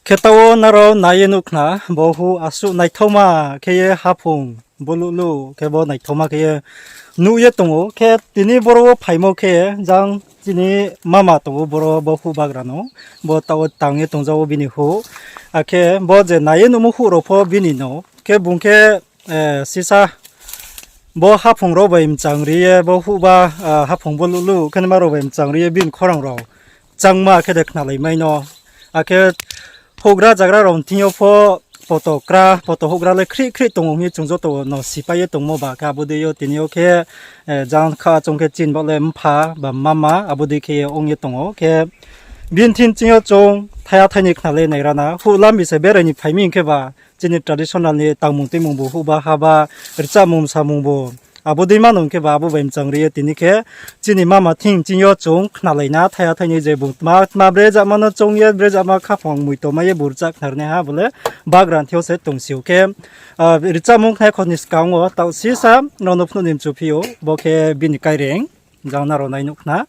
Ketawo naro nayenukna bohu asu naithoma keye hapung bolulu kebo naithoma keye nuye tongo ke tini boro phaimo ke jang tini mama tongo boro bohu bagrano bo tawo tange tongjawo bini hu ake bo je nayenumu hu ropho bini no ke bungke sisa bo hapung ro baim changriye bo hu ba hapung bolulu kenma ro baim changriye bin khorang ro changma ke dekna lai maino ake hogra jagra ron tinyo pho photo hogra le khri khri tong mi chungjo to no sipaye tong mo ba ka bode yo tinyo ke jang kha chong ke chin bo le mpha ba mama abode ke ong ye tong ke bin tin tinyo chong thaya thani khnale naigra na hu lambi se berani phaimin ke ba chini traditional ni tangmung timung bo hu ba ha ba rcha mum samung bo abode manung ke ba bu baim changri tini ke chini mama thing tinyo chong khnalai na thaya thani je bu ma bre ja mano chong ye bre ja ma khapong mui to ma ye burcha khnarne ha bole bagran thyo se tongsiu ke rcha mung khai khonis kaungo taw si sa no no phnu nim chu phio bo ke bin kaireng jangna ro nai nukna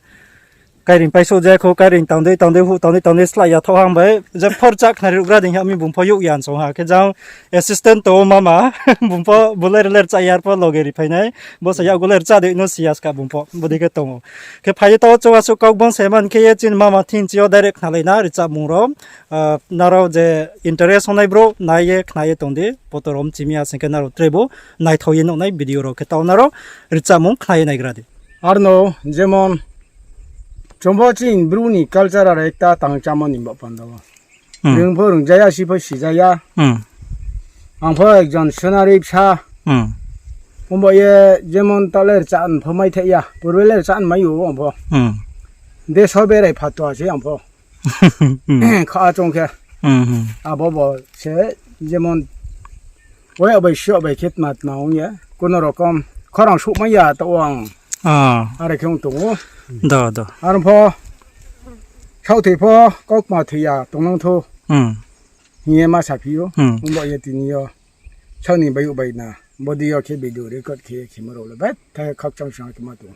kairing paiso je ko kairing tangde hu tangde slai ya thohang bai je phorcha khnari ugra ding hami bumpo yu yan so ha ke jang assistant to mama bumpo buler cha yar po logeri phainai bo sa ya guler cha de no sias ka bumpo bodi ke tongo ke phai to cho asu kok bong seman ke ye chin mama thin chio direct khnalai na ri cha mungro naro je interest honai bro naye khnaye tongde potorom chimia sengke naro trebo nai thoye no nai video ro ke taw naro ri cha mung khnai nai gradi arno jemon 정보진 브루니 칼자라 했다 당자만 임바 판다와 릉포릉 자야 시퍼 시자야 앙포 액전 셔나립차 뭐 제몬 달러 짠 포마이테야 보르레 짠 마요 앙포 데 서베레 파토아시 앙포 카종케 아보보 세 제몬 왜 어베 쇼베 킷맛 나오냐 고노로컴 커랑 슈마야 또왕 아래 경동 더 아름포 샤우테포 꼭마트야 동랑토 이에마 사피요 뭐에 디니요 천이 바유 바이나 모디요 케비디오 레코드 케 키모로레 바 타 각정상 키마도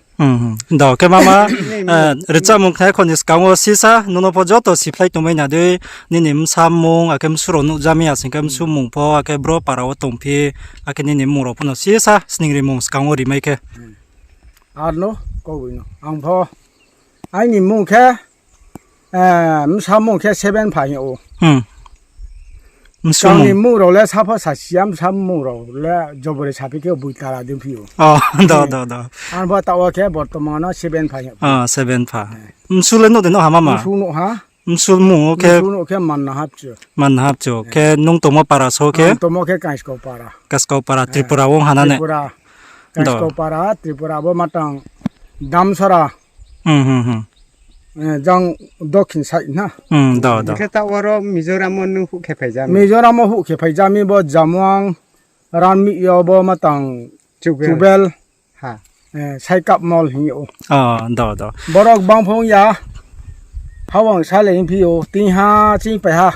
더 케마마 르짜몽 타이코니스 강오 시사 노노포조토 시플라이 토메나데 니님 삼몽 아켐 수로누 자미야 생켐 수몽포 아케 브로 파라오 톰피 아케 니님 모로포노 시사 스닝리몽 강오 리메이케 아르노 고위노 앙포 아니 몽케 삼몽케 세벤 파요 무슨 무로레 사포 사시암 삼무로레 저버레 사피케 부이타라 dim피요 더 안바 타와케 버토마나 세벤 파요 세벤 파 술레노 데노 하마마 술노 하 술무 오케 술노케 만나합죠 케 농토모 파라소케 토모케 카이스코 파라 트리푸라옹 하나네 카이스코 파라 트리푸라보 마탕 담서라 장 도킨 사이나 더 케타워로 미조라몬 후케 페자미 미조라모 후케 페자미 보 자무앙 란미 여보 마탕 주벨 하 사이캅 몰 히오 더 버럭 방퐁야 하왕 살레인 피오 띵하 징페하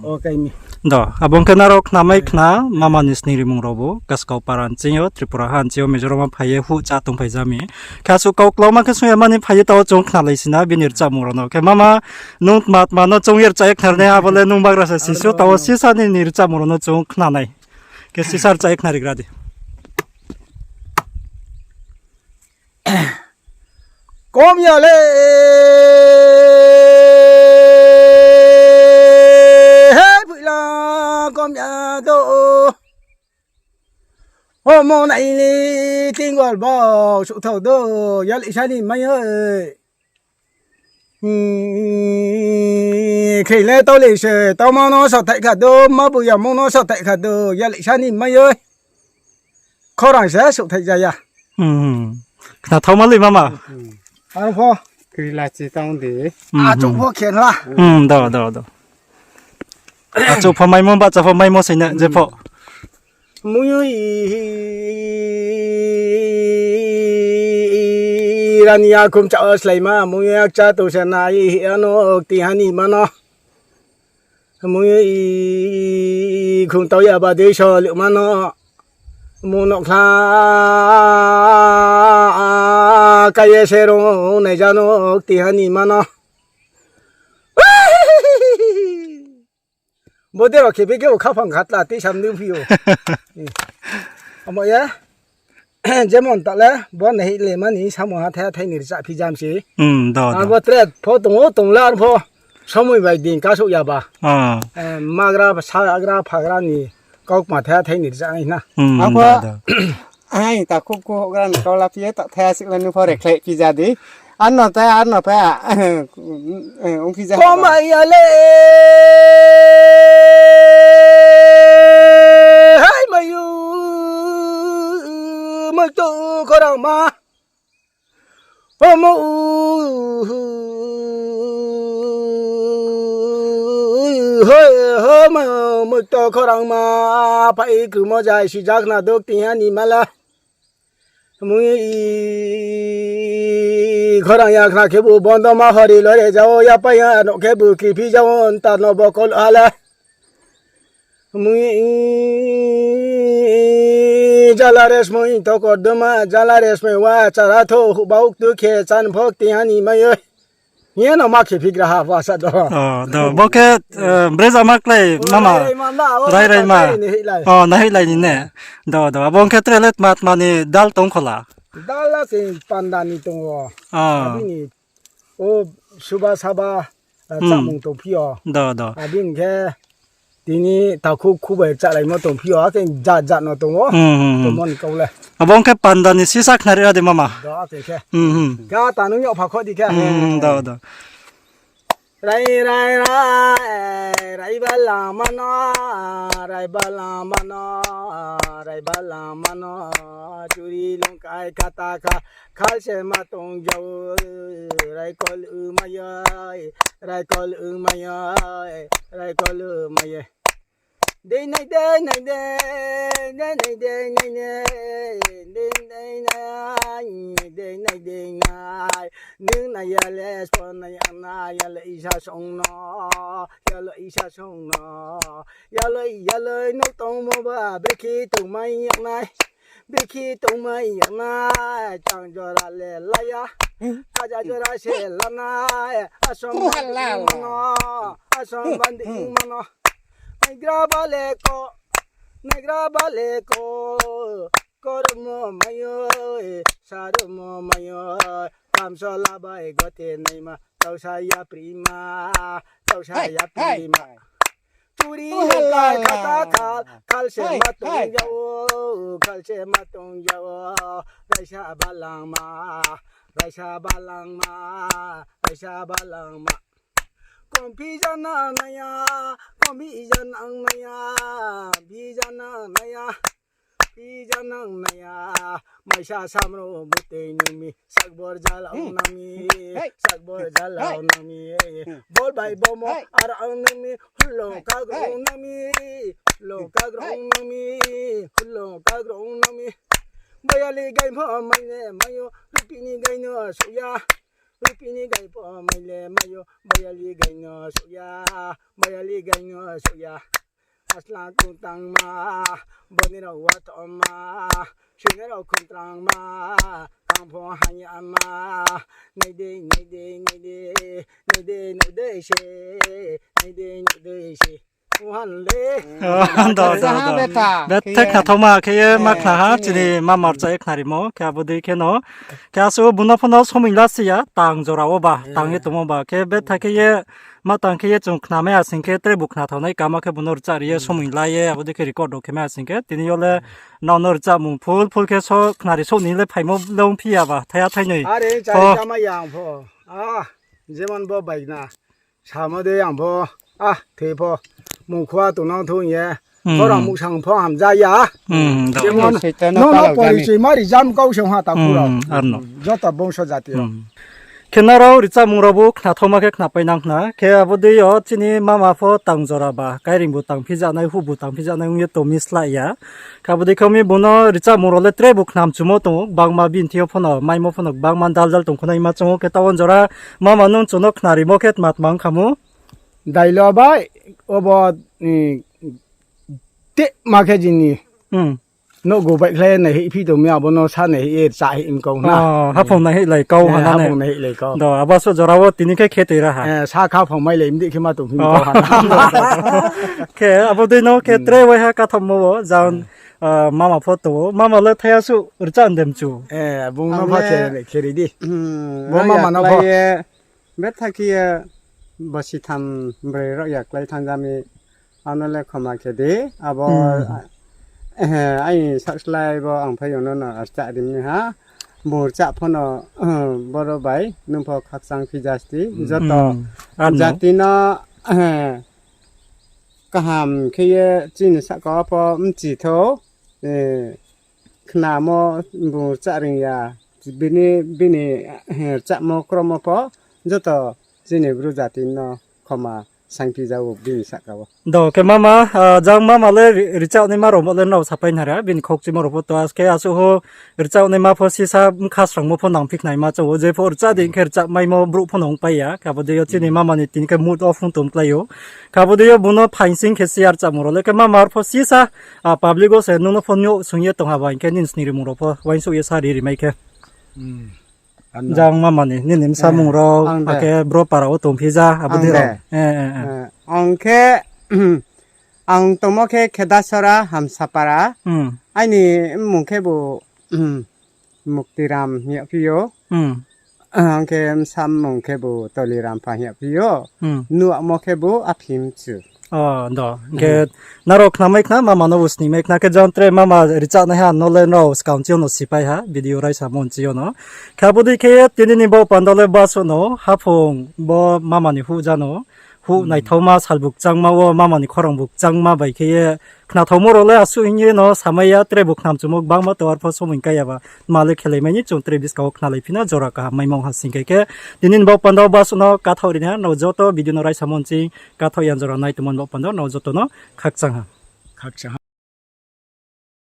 오케이미 더 abong kenarok namai khna mama nisni rimung robo kaskau paran chinyo tripura han chio mizoram phaye hu cha tung phaijami khasu kau kloma ke suya mani phaye taw chong khna laisina binir cha murono ke mama nung mat mano chongyer cha ekharne abole nung bagra sa sisu taw sisa ni nir cha murono chong khna nai ke sisar cha ekhnari gradi komyale komyado mô này tin gọi bao sự thầu đó giá lệ sai đi mấy ơi khi lẽ tao lệ sẽ tao mau nó sợ tại cả đó mà bây giờ mau nó sợ tại cả đó giá lệ sai đi mấy ơi khó rằng sẽ sự thay ra ya na thau ma li mama anh pho 그리 라치 다운데 chụp pho khiển là 더 저 포마이몬 바자 포마이몬 세네 제포 무유이 라니아 kumcha slaima muya cha to sanai ano tihani mano muyi khung tao ya ba de so lu mano muno kha kaye sero ne jano tihani mano 뭐대로 개베게 카판 갔다 띠삼는 피요 뭐야 제몬 달래 번에 레만이 사모하 태태니 자 피잠시 더. 뭐트레 포동 동란 포 소무이 바이딩 가속야바 마그라 사그라 파그라니 꼭마 태태니 자이나 Apa? Ai ta ku gran ko la pie ta the sik lan Mpha Rchah pizza di. An no pa ông pizza. 꼬마야 레 하이 마유 뭐또 거랑마 어머 허머 뭐또 거랑마 파이 그 모자 시작나 독티하니 말라 무이 거랑야 그나 개부 번도마 허리 러레 자오 야빠야 노 개부 기피 자온 따노 버콜 알아 무이 잘라레스 무이 토코드마 잘라레스 메와 차라토 후바욱 두케 찬 폭티하니 마여 얘는 마케 비그라하 와사도 더 뭐게 브레자 막레 마마 라이라이마 나힐라이네 더 아본케 트레렛 마트마니 달 똥콜라 달라세 판다니 똥어 아비니 오 수바사바 자몽도 피어 더 아빈게 디니 타쿠 쿠베 짜라이 모똥 피어 아케 자자노 똥어 똥몬 콜레 아본케 판다니 시삭 나리라데 마마 더 아케케 가 따는 요 바코디케 더 라이발라마노 주리 롱카이 카타카 칼세마 똥자우 라이콜 음마야 데이나이 능나야레 스포나야나 야레 이샤송노 야레 노똥모바 베키 똥마이야나 장조라레 라야 가자조라 셀라나 아솜반디마노 Naigra baleko kormo mayo sarumo mayo kamsola bai gote naima tausaya prima Turi kai kata kalse matong jawo raisha balangma Kompijana naya Maisha samro bute numi sagbor jalau nami bol bai bomo arang nami hullo kagrong nami bayali gai pho mayo lupini gai no suya Rupini gai po maile mayo bayali gai no suya asla kuntang ma bonira wat ma shinero kuntang ma kampo hanya ma nide she Betek na thoma ke makna ha chini Mpha Rchah eknarimo ke abudi ke no ke asu bunafono somingla sia tang jorao ba tangi tomo ba ke betek ye matang ke ye chung kname asing ke tre bukna thonai kama ke Mpha Rchah ye somingla ye abudi ke record ke me asing ke tini yole Mpha Rchah mung phul ke so knari so nile phaimo long phia ba thaya thainoi are chai kama yang pho jeman bo baina samode yang pho thepo Mungkwa tunang thun ye, orang musang pho hamza ya. Jangan, no polisi mari jam kau semua tak kurang. Jota bangsa jati. Kenaro Rchah mungrabu kna thoma ke kna painang na, ke abodi yo chini mama pho tangjora ba, kairing butang pija nai hu butang pija nai unge to misla ya. Kabodi kami bono Rchah mungrole tre buk nam chumo to, bangma bin thio phono, maimo phono bangman dal tong khona ima chongo ke tawon jora mama nung chono khnari moket matmang khamu. Dailo ba obo te makejini nó gồ vậy lên này phi tụi mèo bọn nó san này chạy im công na 하풍 나이 lại câu hả hấp này này lấy câu đó 아바서 저라고 뛰는 게 캐테라 하 sa khao phòng mấy lấy đi khi mà tụi mình câu 걔 아버지 너 걔 트레이와 하까 텀모 자운 마마 포토 마마를 태야수 urcha 안 됨주 bông nó phát triển này kia đi bố mà nó phải biết thay kia bớt xí tham bơi rồiอยากlấy tham gia mi anh nói không mà cái đấy à bố anh sắp lại bố anh phải dùng nó chạy đi ha bố chạy phong nó bố rồi vậy nung phong khắc sang phi giá tí rất to giá tí nó Kaham khi chín sẽ có bố chỉ thấu Khnalai mo bu charing ya bini chak mo krom mo po joto jini bru jatin no khoma sangpi jaw bini sakawo do ke mama jang mama le richau ne maro mo le no sapai nara bin khokchi maro po to aske asu ho richau ne ma pho si sa khasrang mo pho nang phik nai ma chaw je pho cha din kher cha mai mo bru pho nong pai ya ka bo de yo chini mama ni tin ke mood off tum playo ka bo de yo buno phainsing ke siar cha mo le ke mama pho si sa public o se no no pho nyo sung ye tong ha ba ke nin sni ri mo ro pho wain su ye sa ri mai ke jang mama ni nim sa mung ro ake bro para o tum phiza abudi ro angke ang tomo ke kedasara ham sapara ani mungke bu muktiram nya piyo angke sam mungke bu toliram pa nya piyo nu mo ke bu aphim chu do ke narok na mek na mama no usni mek na ke jantre mama richa na ha no le no scout no sipai ha video rai sa mon chi no kabudi ke tinini bo pandole baso no hapong bo mama ni hu jano hu nai thoma salbuk changma wo mama ni khorong buk changma bai ke khna thomoro le asu inye no samaya tre buk nam chumok bangma to ar pho somin kaya ba male khele mai ni chung tre bis ka Khnalai phina jora ka mai mong ha sing ke dinin bo pando baso no ka thori na no joto video no rai sa mon chi ka thoyan jora nai tumon bo pando no joto no khak chang ha